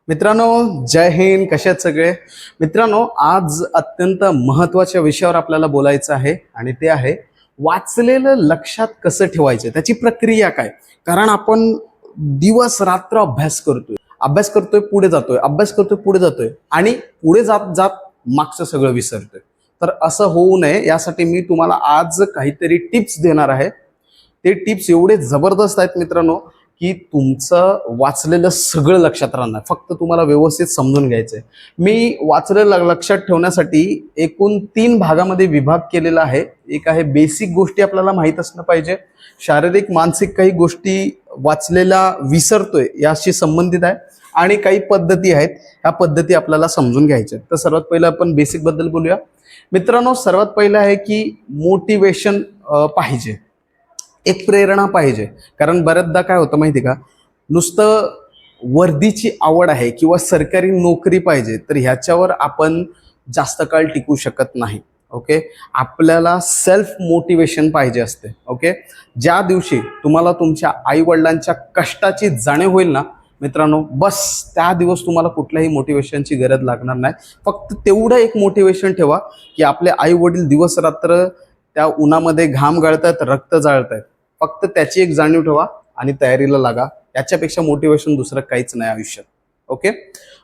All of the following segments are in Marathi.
मित्रांनो, जय हिंद. कसे आहेत सगळे मित्रांनो? आज अत्यंत महत्त्वाच्या विषयावर आपल्याला बोलायचं आहे आणि ते आहे वाचलेलं लक्षात कसं ठेवायचं, त्याची प्रक्रिया काय. कारण आपण दिवस रात्र अभ्यास करतोय पुढे जातोय, अभ्यास करतोय पुढे जातोय आणि पुढे जात जात मागचं सगळं विसरतोय. तर असं होऊ नये यासाठी मी तुम्हाला आज काहीतरी टिप्स देणार आहे. ते टिप्स एवढे जबरदस्त आहेत मित्रांनो की तुमचं वाचलेलं सगळं लक्षात राहणार. फक्त तुम्हाला व्यवस्थित समजून घ्यायचंय. मी वाचलेलं लक्षात ठेवण्यासाठी एकूण 3 भागामध्ये विभाग केलेला आहे. एक आहे बेसिक गोष्टी आपल्याला माहीत असणं पाहिजे, शारीरिक मानसिक काही गोष्टी वाचलेला विसरतोय याशी संबंधित आहे, आणि काही पद्धती आहेत, ह्या पद्धती आपल्याला समजून घ्यायच्या. तर सर्वात पहिलं आपण बेसिक बद्दल बोलूया मित्रांनो. सर्वात पहिलं आहे की मोटिवेशन पाहिजे, एक प्रेरणा पाहिजे. कारण बऱ्याचदा काय होतं माहिती का, नुसतं वर्दीची आवड आहे किंवा सरकारी नोकरी पाहिजे तर ह्याच्यावर आपण जास्त काळ टिकू शकत नाही. ओके, आपल्याला सेल्फ मोटिवेशन पाहिजे असते. ओके, ज्या दिवशी तुम्हाला तुमच्या आई वडिलांच्या कष्टाची जाणीव होईल ना मित्रांनो, बस त्या दिवस तुम्हाला कुठल्याही मोटिवेशनची गरज लागणार नाही. फक्त तेवढं एक मोटिवेशन ठेवा की आपले आई वडील दिवस रात्र त्या उन्हामध्ये घाम गाळतात, रक्त जाळतायत. फक्त त्याची एक जाणीव ठेवा आणि तयारीला लागा. याच्यापेक्षा मोटिवेशन दुसरं काहीच नाही आयुष्यात. ओके,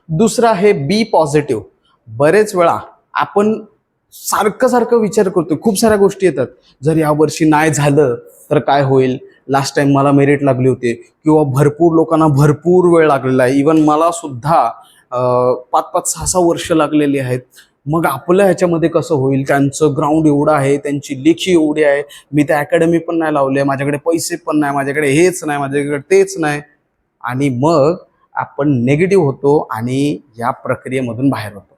दुसरं आहे बी पॉझिटिव्ह. बरेच वेळा आपण सारखं विचार करतो, खूप साऱ्या गोष्टी येतात. जर यावर्षी नाही झालं तर काय होईल, लास्ट टाइम मला मेरिट लागली होती, किंवा भरपूर लोकांना भरपूर वेळ लागलेला आहे. इवन मला सुद्धा 5-5, 6-6 वर्ष लागलेली आहेत. मग आपलं ह्याच्यामध्ये कसं होईल, त्यांचं ग्राउंड एवढं आहे, त्यांची लेखी एवढी आहे, मी त्या अकॅडमी पण नाही लावले, माझ्याकडे पैसे पण नाही, माझ्याकडे हेच नाही, माझ्याकडे तेच नाही. आणि मग आपण नेगेटिव्ह होतो आणि या प्रक्रियेमधून बाहेर होतो.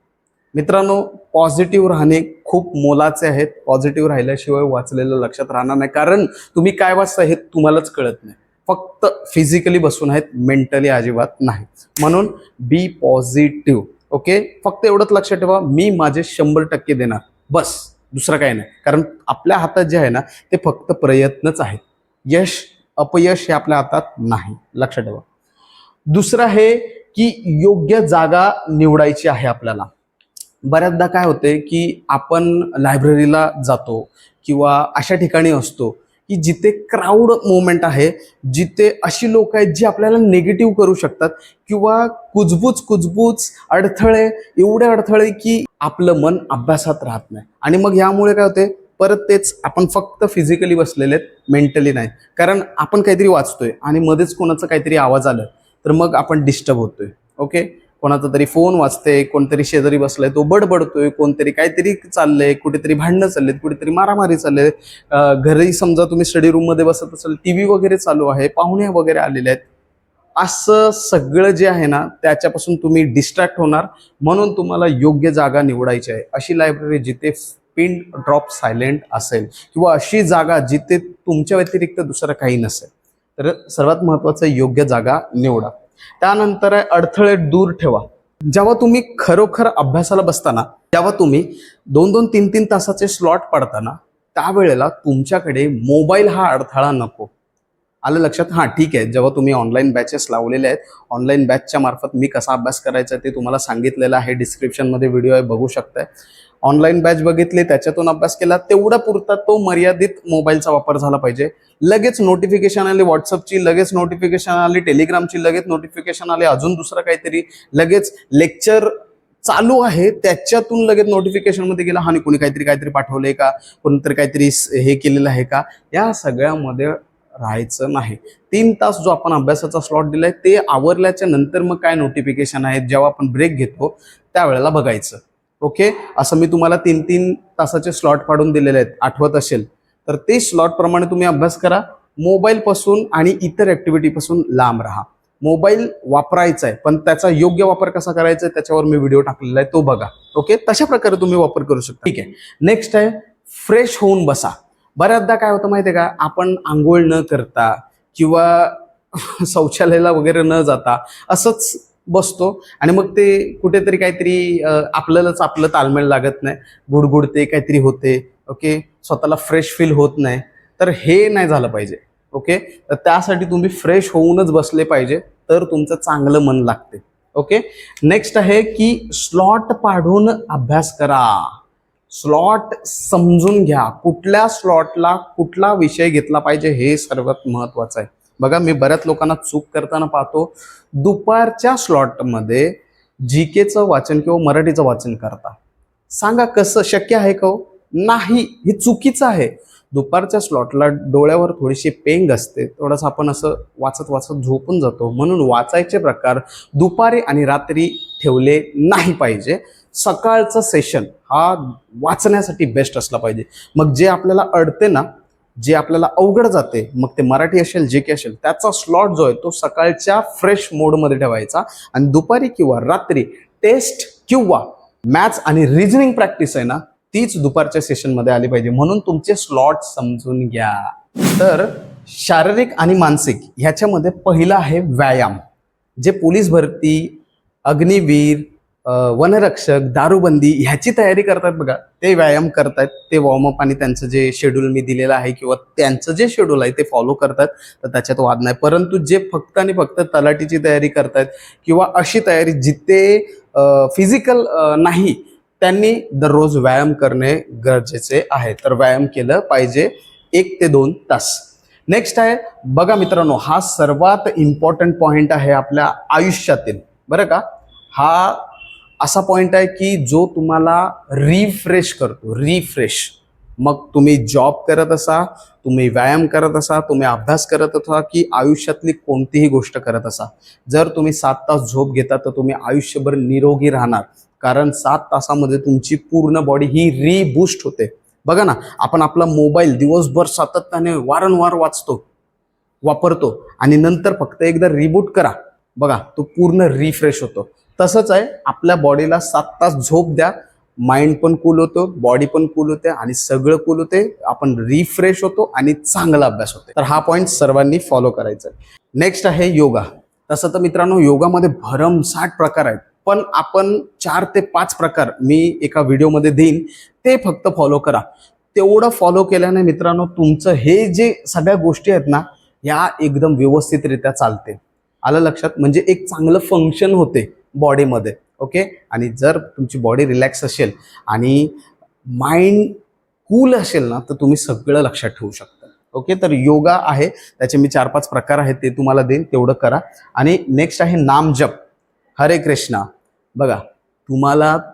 मित्रांनो, पॉझिटिव्ह राहणे खूप मोलाचे आहेत. पॉझिटिव्ह राहिल्याशिवाय वाचलेलं लक्षात राहणार नाही. कारण तुम्ही काय वाचता हे तुम्हालाच कळत नाही. फक्त फिजिकली बसून आहेत, मेंटली अजिबात नाही. म्हणून बी पॉझिटिव्ह. ओके, फक्त एवढंच लक्षात ठेवा, मी माझे 100% देणार, बस, दुसरं काही नाही. कारण आपल्या हातात जे आहे ना ते फक्त प्रयत्नच आहेत. यश अपयश हे आपल्या हातात नाही, लक्षात ठेवा. दुसरं आहे की योग्य जागा निवडायची आहे आपल्याला. बऱ्याचदा काय होते की आपण लायब्ररीला जातो किंवा अशा ठिकाणी असतो की जिथे क्राऊड मोमेंट आहे, जिथे अशी लोक आहेत जी आपल्याला निगेटिव्ह करू शकतात, किंवा कुजबूज अडथळे, एवढे अडथळे की आपलं मन अभ्यासात राहत नाही. आणि मग यामुळे काय होते, परत तेच आपण फक्त फिजिकली बसलेले आहेत, मेंटली नाही. कारण आपण काहीतरी वाचतोय आणि मध्येच कोणाचा काहीतरी आवाज आला तर मग आपण डिस्टर्ब होतोय. ओके, कोणाचा तरी फोन वाजते, कोणतरी शेजारी बसलाय तो बडबडतोय, कोणतरी काहीतरी चाललंय, कुठेतरी भांडणं चाललेत, कुठेतरी मारामारी चालले. घरी समजा तुम्ही स्टडी रूम मध्ये बसत असाल, टीव्ही वगैरे चालू आहे, पाहुणे वगैरे आलेले आहेत. असं सगळं जे आहे ना त्याच्यापासून तुम्ही डिस्ट्रॅक्ट होणार. म्हणून तुम्हाला योग्य जागा निवडायची आहे. अशी लायब्ररी जिथे पिन ड्रॉप सायलेंट असेल, किंवा अशी जागा जिथे तुमच्या व्यतिरिक्त दुसरं काही नसेल. तर सर्वात महत्वाचं योग्य जागा निवडा. त्यानंतर आहे अडथळे दूर ठेवा. जेव्हा तुम्ही खरोखर अभ्यासाला बसताना, जेव्हा तुम्ही 2-2, 3-3 तासाचे स्लॉट पाडताना, त्यावेळेला तुमच्याकडे मोबाईल हा अडथळा नको. आलं लक्षात? हां, ठीक आहे. जेव्हा तुम्ही ऑनलाईन बॅचेस लावलेले आहेत, ऑनलाईन बॅचच्या मार्फत मी कसा अभ्यास करायचा ते तुम्हाला सांगितलेलं आहे. डिस्क्रिप्शनमध्ये व्हिडिओ आहे, बघू शकताय. ऑनलाईन बॅच बघितली, त्याच्यातून अभ्यास केला, तेवढा पुरता तो मर्यादित मोबाईलचा वापर झाला पाहिजे. लगेच नोटिफिकेशन आले व्हॉट्सअपची, लगेच नोटिफिकेशन आली टेलिग्रामची, लगेच नोटिफिकेशन आले अजून दुसरं काहीतरी, लगेच लेक्चर चालू आहे त्याच्यातून लगेच नोटिफिकेशन मध्ये गेला, आणि कोणी काहीतरी पाठवलंय का, कोणतरी काहीतरी हे केलेलं आहे का, या सगळ्यामध्ये राहायचं नाही. 3 तास जो आपण अभ्यासाचा स्लॉट दिलाय ते आवरल्याच्या नंतर मग काय नोटिफिकेशन आहेत, जेव्हा आपण ब्रेक घेतो त्यावेळेला बघायचं. ओके, असं मी तुम्हाला 3-3 तासाचे स्लॉट पाडून दिलेले आहेत, आठवत असेल तर ते स्लॉट प्रमाणे तुम्ही अभ्यास करा. मोबाईल पासून आणि इतर ऍक्टिव्हिटी पासून लांब राहा. मोबाईल वापरायचा आहे, पण त्याचा योग्य वापर कसा करायचा आहे त्याच्यावर मी व्हिडिओ टाकलेला आहे, तो बघा. ओके, तशा प्रकारे तुम्ही वापर करू शकता. ठीक आहे, नेक्स्ट आहे फ्रेश होऊन बसा. बऱ्याचदा काय होतं माहितीये का, आपण आंघोळ न करता किंवा शौचालयाला वगैरे न जाता असंच बसतो, आणि मग ते कुठेतरी काहीतरी आपलं ताळमेळ लागत नाही, गुडगुडते, काहीतरी होते. ओके, स्वतःला फ्रेश फील होत नाही. तर हे नाही झालं पाहिजे. ओके, तर त्यासाठी तुम्ही फ्रेश होऊनच बसले पाहिजे, तर तुमचं चांगलं मन लागते. ओके. नेक्स्ट आहे की स्लॉट पाडून अभ्यास करा. स्लॉट समजून घ्या, कुठल्या स्लॉटला कुठला विषय घेतला पाहिजे हे सर्वात महत्वाचं आहे. बघा, मी बऱ्याच लोकांना चूक करताना पाहतो, दुपारच्या स्लॉटमध्ये जीकेचं वाचन किंवा मराठीचं वाचन करता. सांगा कसं शक्य आहे का? नाही, हे चुकीचं आहे. दुपारच्या स्लॉटला डोळ्यावर थोडीशी पेंग असते, थोडंसं आपण असं वाचत वाचत झोपून जातो. म्हणून वाचायचे प्रकार दुपारी आणि रात्री ठेवले नाही पाहिजे. सकाळचं सेशन हा वाचण्यासाठी बेस्ट असला पाहिजे. मग जे आपल्याला अडते ना, जे आपल्याला अवघड जाते, मग ते मराठी असेल जे के असेल, त्याचा स्लॉट जो आहे तो सकाळच्या फ्रेश मोडमध्ये ठेवायचा आणि दुपारी किंवा रात्री टेस्ट किंवा मॅथ्स आणि रिजनिंग प्रॅक्टिस आहे ना, तीच दुपारच्या सेशनमध्ये आली पाहिजे. म्हणून तुमचे स्लॉट समजून घ्या. तर शारीरिक आणि मानसिक ह्याच्यामध्ये पहिला आहे व्यायाम. जे पोलीस भरती, अग्निवीर, वनरक्षक, दारूबंदी ह्याची तयारी करतात बघा, ते व्यायाम करतात, ते वॉर्मअप आणि त्यांचं जे शेड्यूल मी दिलेलं आहे किंवा त्यांचं जे शेड्यूल आहे ते फॉलो करतात, तर त्याच्यात वाद नाही. परंतु जे फक्त आणि फक्त तलाठीची तयारी करतात किंवा अशी तयारी जिथे फिजिकल नाही, त्यांनी दररोज व्यायाम करणे गरजेचे आहे. तर व्यायाम केलं पाहिजे 1 ते 2 तास. नेक्स्ट आहे बघा मित्रांनो, हा सर्वात इम्पॉर्टंट पॉइंट आहे आपल्या आयुष्यातील, बरं का. हा असा पॉइंट आहे की जो तुम्हाला रिफ्रेश करतो. रिफ्रेश. मग तुम्ही जॉब करत असा, तुम्ही व्यायाम करत असा, तुम्ही अभ्यास करत असा की आयुष्यातली कोणतीही गोष्ट करत असा, जर तुम्ही 7 तास झोप घेता तर तुम्ही आयुष्यभर निरोगी राहणार. कारण 7 तासामध्ये तुमची पूर्ण बॉडी ही रिबूस्ट होते. बघा ना, आपण आपला मोबाईल दिवसभर सातत्याने वारंवार वापरतो आणि नंतर फक्त एकदा रिबूट करा, बघा तो पूर्ण रिफ्रेश होतो. तसंच आहे, आपल्या बॉडीला 7 तास झोप द्या, माइंड पण कूल होतो, बॉडी पण कूल होते आणि सगळं कूल होते, आपण रिफ्रेश होतो आणि चांगला अभ्यास होतो. तर हा पॉइंट सर्वांनी फॉलो करायचा आहे. नेक्स्ट आहे योगा. तसं तर मित्रांनो योगामध्ये भरमसाठ प्रकार आहेत, पण आपण 4 ते 5 प्रकार मी एका व्हिडिओमध्ये देईन, ते फक्त फॉलो करा. तेवढं फॉलो केल्याने मित्रांनो तुमचं हे जे सगळ्या गोष्टी आहेत ना, या एकदम व्यवस्थितरित्या चालते. आलं लक्षात? म्हणजे एक चांगलं फंक्शन होते बॉडीमध्ये. ओके. आणि जर तुमची बॉडी रिलॅक्स असेल आणि माइंड कूल असेल ना, तर तुम्ही सगळं लक्षात ठेवू शकता. ओके. तर योगा आहे, त्याचे मी 4-5 प्रकार आहेत, ते तुम्हाला देईन, तेवढं करा. आणि नेक्स्ट आहे नामजप. हरे कृष्णा. बघा,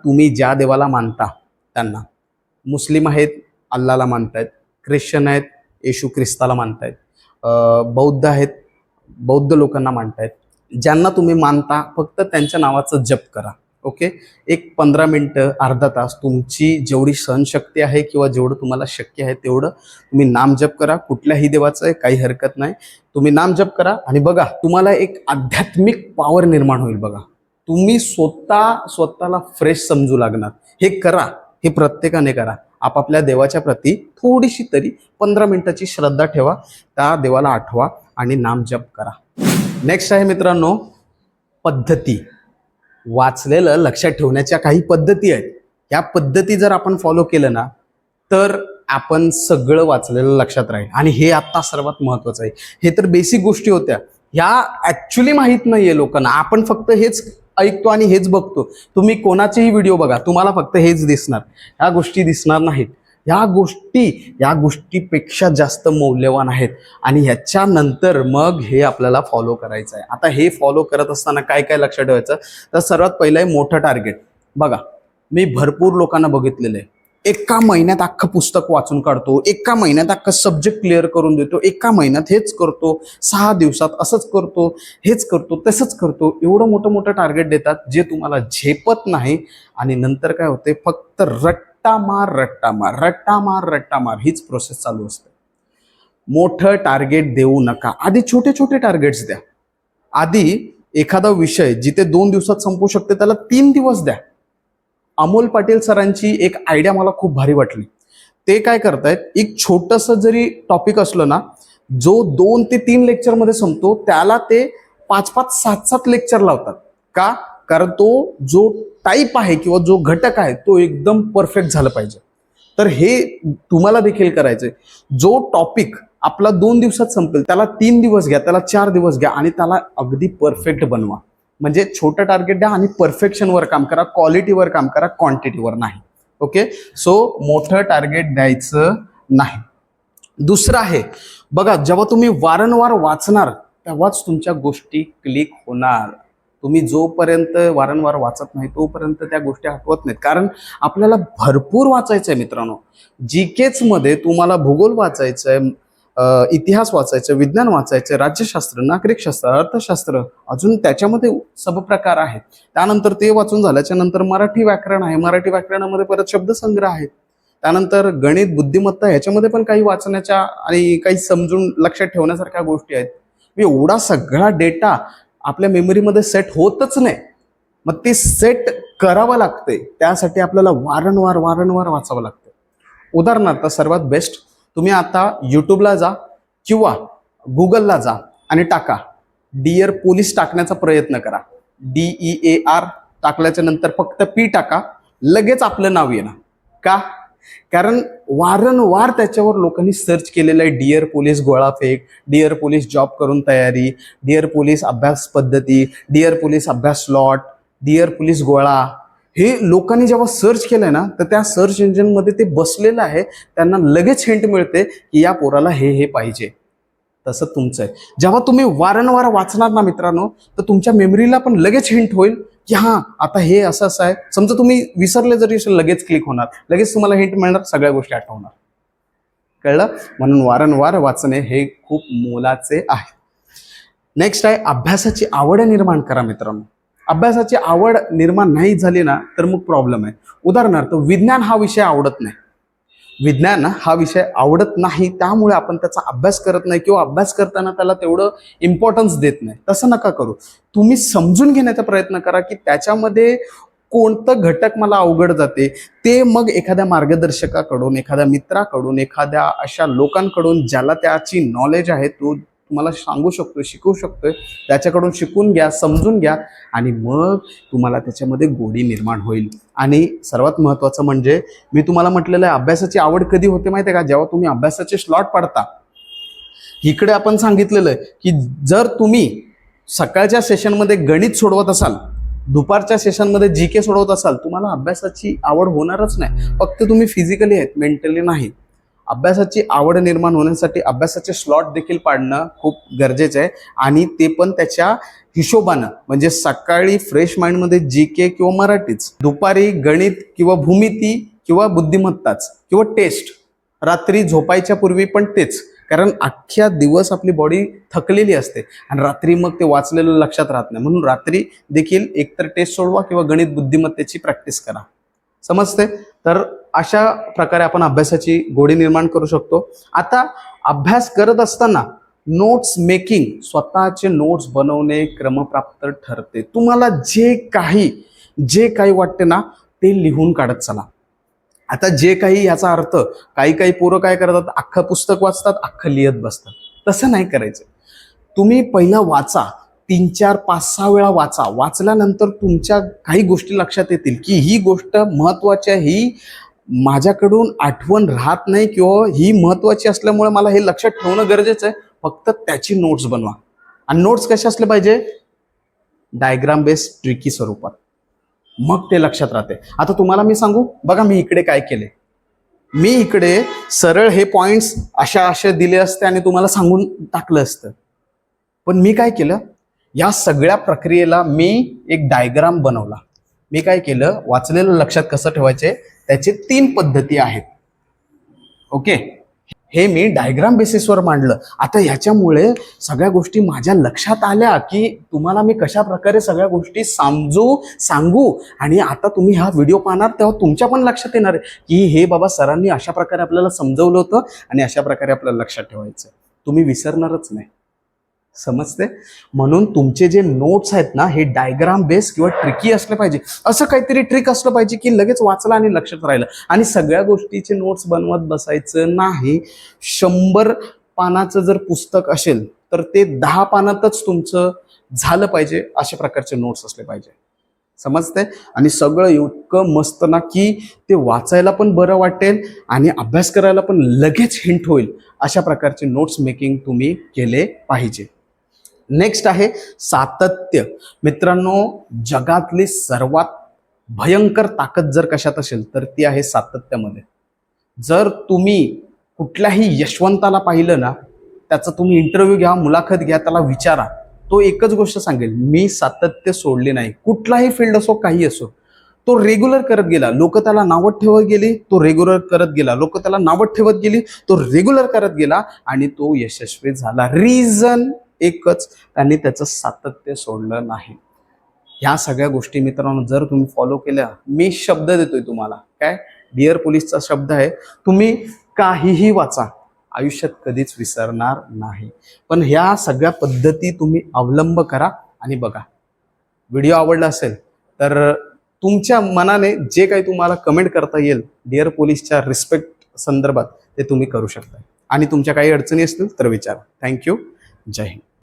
तुम्ही ज्या देवाला मानता त्यांना, मुस्लिम आहेत अल्लाला मानतायत, ख्रिश्चन आहेत येशू ख्रिस्ताला मानतायत, बौद्ध आहेत बौद्ध लोकांना मानतायत. ज्यांना तुम्ही मानता फक्त त्यांच्या नावाचं जप करा. ओके. एक 15 मिनटं, अर्धा तास, तुमची जेवढी सहनशक्ती आहे किंवा जेवढं तुम्हाला शक्य आहे तेवढं तुम्ही नामजप करा. कुठल्याही देवाचं आहे, काही हरकत नाही. तुम्ही नामजप करा आणि बघा तुम्हाला एक आध्यात्मिक पॉवर निर्माण होईल. बघा, तुम्ही स्वतःला फ्रेश समजू लागणार. हे करा, हे प्रत्येकाने करा. आपापल्या देवाच्या प्रती थोडीशी तरी 15 मिनिटाची श्रद्धा ठेवा, त्या देवाला आठवा आणि नामजप करा. नेक्स्ट आहे मित्रांनो पद्धती. वाचलेलं लक्षात ठेवण्याच्या काही पद्धती आहेत. या पद्धती जर आपण फॉलो केलं ना, तर आपण सगळं वाचलेलं लक्षात राहील. आणि हे आता सर्वात महत्वाचं आहे. हे तर बेसिक गोष्टी होत्या, ह्या ऍक्च्युली माहीत नाहीये लोकांना. आपण फक्त हेच ऐकतो आणि हेच बघतो. तुम्ही कोणाचेही व्हिडिओ बघा, तुम्हाला फक्त हेच दिसणार, ह्या गोष्टी दिसणार नाहीत. या गोष्टीपेक्षा जास्त मौल्यवान आहेत आणि ह्याच्यानंतर मग हे आपल्याला फॉलो करायचं आहे. आता हे फॉलो करत असताना काय काय लक्षात ठेवायचं, तर सर्वात पहिलं आहे मोठं टार्गेट. बघा, मी भरपूर लोकांना बघितलेलं आहे, एका महिन्यात अख्खं पुस्तक वाचून काढतो, एका महिन्यात अख्खं सब्जेक्ट क्लिअर करून देतो, एका महिन्यात हेच करतो, 6 दिवसात असंच करतो, हेच करतो, तसंच करतो. एवढं मोठं टार्गेट देतात जे तुम्हाला झेपत नाही आणि नंतर काय होते, फक्त रट्टा मार हीच प्रोसेस चालू असते. मोठं टार्गेट देऊ नका, आधी छोटे टार्गेट्स द्या. आधी एखादा विषय जिथे 2 दिवसात संपू शकते त्याला 3 दिवस द्या. अमोल पाटील सरांची एक आयडिया मला खूप भारी वाटली. ते काय करतायत, एक छोटंसं जरी टॉपिक असलं ना, जो 2 ते 3 लेक्चरमध्ये संपतो त्याला ते 5-5, 7-7 लेक्चर लावतात. का? कारण तो जो टाईप आहे किंवा जो घटक आहे तो एकदम परफेक्ट झाला पाहिजे. तर हे तुम्हाला देखील करायचंय. जो टॉपिक आपला 2 दिवसात संपेल त्याला 3 दिवस घ्या, त्याला 4 दिवस घ्या आणि त्याला अगदी परफेक्ट बनवा. म्हणजे छोटं टार्गेट द्या आणि परफेक्शनवर काम करा, क्वालिटीवर काम करा, क्वांटिटीवर नाही. ओके, सो मोठं टार्गेट द्यायचं नाही. दुसरं आहे बघा, जेव्हा तुम्ही वारंवार वाचणार तेव्हाच तुमच्या गोष्टी क्लिक होणार. तुम्ही जोपर्यंत वारंवार वाचत नाही तोपर्यंत त्या गोष्टी आठवत नाहीत. कारण आपल्याला भरपूर वाचायचं आहे मित्रांनो. जीकेच मध्ये तुम्हाला भूगोल वाचायचं आहे, इतिहास वाचायचं, विज्ञान वाचायचं, राज्यशास्त्र, नागरिकशास्त्र, अर्थशास्त्र, अजून त्याच्यामध्ये सबप्रकार आहेत. त्यानंतर ते वाचून झाल्याच्या नंतर मराठी व्याकरण आहे, मराठी व्याकरणामध्ये परत शब्दसंग्रह आहेत. त्यानंतर गणित, बुद्धिमत्ता, ह्याच्यामध्ये पण काही वाचण्याच्या आणि काही समजून लक्षात ठेवण्यासारख्या गोष्टी आहेत. एवढा सगळा डेटा आपल्या मेमरीमध्ये सेट होतच नाही. मग ते सेट करावं लागते, त्यासाठी आपल्याला वारंवार वारंवार वाचावं लागतं. उदाहरणार्थ सर्वात बेस्ट, तुम्ही आता यूट्यूबला जा किंवा गुगलला जा आणि टाका डिअर पोलीस, टाकण्याचा प्रयत्न करा. DEAR टाकल्याच्या नंतर फक्त P टाका, लगेच आपलं नाव येणार. का? कारण वारंवार त्याच्यावर लोकांनी सर्च केलेलं आहे. डिअर पोलीस गोळाफेक, डिअर पोलीस जॉब करून तयारी, डिअर पोलीस अभ्यास पद्धती, डिअर पोलीस अभ्यास स्लॉट, डिअर पोलीस गोळा. हे लोकांनी जेव्हा सर्च केलंय ना, तर त्या सर्च इंजिनमध्ये ते बसलेलं आहे. त्यांना लगेच हिंट मिळते की या पोराला हे पाहिजे. तसं तुमचं आहे. जेव्हा तुम्ही वारंवार वाचणार ना मित्रांनो, तर तुमच्या मेमरीला पण लगेच हिंट होईल की हां, आता हे असं असं आहे. समजा तुम्ही विसरले जरी लगेच क्लिक होणार, लगेच तुम्हाला हिंट मिळणार, सगळ्या गोष्टी आठवणार. कळलं? म्हणून वारंवार वाचणे हे खूप मोलाचे आहे. नेक्स्ट आहे अभ्यासाची आवड निर्माण करा मित्रांनो. अभ्यासाची आवड निर्माण नाही झाली ना तर मग प्रॉब्लेम आहे. उदाहरणार्थ विज्ञान हा विषय आवडत नाही, विज्ञान हा विषय आवडत नाही, त्यामुळे आपण त्याचा अभ्यास करत नाही किंवा अभ्यास करताना त्याला तेवढं इम्पॉर्टन्स देत नाही. तसं नका करू. तुम्ही समजून घेण्याचा प्रयत्न करा की त्याच्यामध्ये कोणतं घटक मला अवघड जाते. ते मग एखाद्या मार्गदर्शकाकडून, एखाद्या मित्राकडून, एखाद्या अशा लोकांकडून ज्याला त्याची नॉलेज आहे, तो तुम्हाला सांगू शकतोय, शिकवू शकतोय, त्याच्याकडून शिकून घ्या, समजून घ्या आणि मग तुम्हाला त्याच्यामध्ये गोडी निर्माण होईल. आणि सर्वात महत्त्वाचं म्हणजे मी तुम्हाला म्हटलेलं आहे, अभ्यासाची आवड कधी होते माहिती आहे का? जेव्हा तुम्ही अभ्यासाचे स्लॉट पाडता. इकडे आपण सांगितलेलं आहे की जर तुम्ही सकाळच्या सेशनमध्ये गणित सोडवत असाल, दुपारच्या सेशनमध्ये जीके सोडवत असाल, तुम्हाला अभ्यासाची आवड होणारच नाही. फक्त तुम्ही फिजिकली आहेत, मेंटली नाही. अभ्यासाची आवड निर्माण होण्यासाठी अभ्यासाचे स्लॉट देखील पाडणं खूप गरजेचं आहे. आणि ते पण त्याच्या हिशोबानं, म्हणजे सकाळी फ्रेश माइंडमध्ये जीके किंवा मराठीच, दुपारी गणित किंवा भूमिती किंवा बुद्धिमत्ताच किंवा टेस्ट, रात्री झोपायच्या पूर्वी पण तेच. कारण अख्ख्या दिवस आपली बॉडी थकलेली असते आणि रात्री मग ते वाचलेलं लक्षात राहत नाही. म्हणून रात्री देखील एकतर टेस्ट सोडवा किंवा गणित बुद्धिमत्तेची प्रॅक्टिस करा. समजते? तर अशा प्रकारे आपण अभ्यासाची गोडी निर्माण करू शकतो. आता अभ्यास करत असताना नोट्स मेकिंग, स्वतःचे नोट्स बनवणे क्रमप्राप्त ठरते. तुम्हाला जे काही वाटते ना ते लिहून काढत चला. आता जे काही, याचा अर्थ काही पोरं काय करतात, अख्खं पुस्तक वाचतात, अख्खं लिहत बसतात. तसं नाही करायचं. तुम्ही पहिला वाचा, 3, 4, 5, 6 वेळा वाचा. वाचल्यानंतर तुमच्या काही गोष्टी लक्षात येतील की ही गोष्ट महत्वाची आहे, ही माझ्याकडून आठवण राहत नाही किंवा ही महत्वाची असल्यामुळे मला हे लक्षात ठेवणं गरजेचं आहे. फक्त त्याची नोट्स बनवा. आणि नोट्स कसे असले पाहिजे? डायग्राम बेस्ड, ट्रिकी स्वरूपात. मग ते लक्षात राहते. आता तुम्हाला मी सांगू, बघा मी इकडे काय केले. मी इकडे सरळ हे पॉइंट्स अशा दिले असते आणि तुम्हाला सांगून टाकलं असतं. पण मी काय केलं, या सगळ्या प्रक्रियेला मी एक डायग्राम बनवला. मी काय केलं, वाचलेलं लक्षात कसं ठेवायचे त्याचे 3 पद्धती आहेत. ओके, हे मी डायग्राम बेसिसवर मांडलं. आता ह्याच्यामुळे सगळ्या गोष्टी माझ्या लक्षात आल्या की तुम्हाला मी कशा प्रकारे सगळ्या गोष्टी सांगू. आणि आता तुम्ही हा व्हिडिओ पाहणार तेव्हा तुमच्या पण लक्षात येणार आहे की हे बाबा सरांनी अशा प्रकारे आपल्याला समजवलं होतं आणि अशा प्रकारे आपल्याला लक्षात ठेवायचं. तुम्ही विसरणारच नाही. समजते? म्हणून तुमचे जे नोट्स आहेत ना, हे डायग्राम बेस किंवा ट्रिकी असले पाहिजे. असं काहीतरी ट्रिक असलं पाहिजे की लगेच वाचलं आणि लक्षात राहिलं. आणि सगळ्या गोष्टीचे नोट्स बनवत बसायचं नाही. 100 पानाचं जर पुस्तक असेल तर ते 10 पानातच तुमचं झालं पाहिजे. अशा प्रकारचे नोट्स असले पाहिजे. समजते? आणि सगळं इतकं मस्त ना की ते वाचायला पण बरं वाटेल आणि अभ्यास करायला पण लगेच हिंट होईल. अशा प्रकारचे नोट्स मेकिंग तुम्ही केले पाहिजे. नेक्स्ट आहे सातत्य. मित्रांनो, जगातली सर्वात भयंकर ताकद जर कशात असेल तर ती आहे सातत्यामध्ये. जर तुम्ही कुठल्याही यशवंताला पाहिलं ना, त्याचा तुम्ही इंटरव्ह्यू घ्या, मुलाखत घ्या, त्याला विचारा, तो एकच गोष्ट सांगेल, मी सातत्य सोडले नाही. कुठलाही फील्ड असो, काही असो, तो रेग्युलर करत गेला. लोक त्याला नावत ठेवत गेली, तो रेग्युलर करत गेला. लोक त्याला नावत ठेवत गेली, तो रेग्युलर करत गेला आणि तो यशस्वी झाला. रिझन एकच, त्यांनी त्याचं सातत्य सोडलं नाही. ह्या सगळ्या गोष्टी मित्रांनो जर तुम्ही फॉलो केल्या, मी शब्द देतोय तुम्हाला, काय डिअर पोलीसचा शब्द आहे, तुम्ही काहीही वाचा, आयुष्यात कधीच विसरणार नाही. पण ह्या सगळ्या पद्धती तुम्ही अवलंब करा आणि बघा. व्हिडिओ आवडला असेल तर तुमच्या मनाने जे काही तुम्हाला कमेंट करता येईल डिअर पोलीसच्या रिस्पेक्ट संदर्भात ते तुम्ही करू शकता. आणि तुमच्या काही अडचणी असतील तर विचारा. थँक्यू. जय हिंद.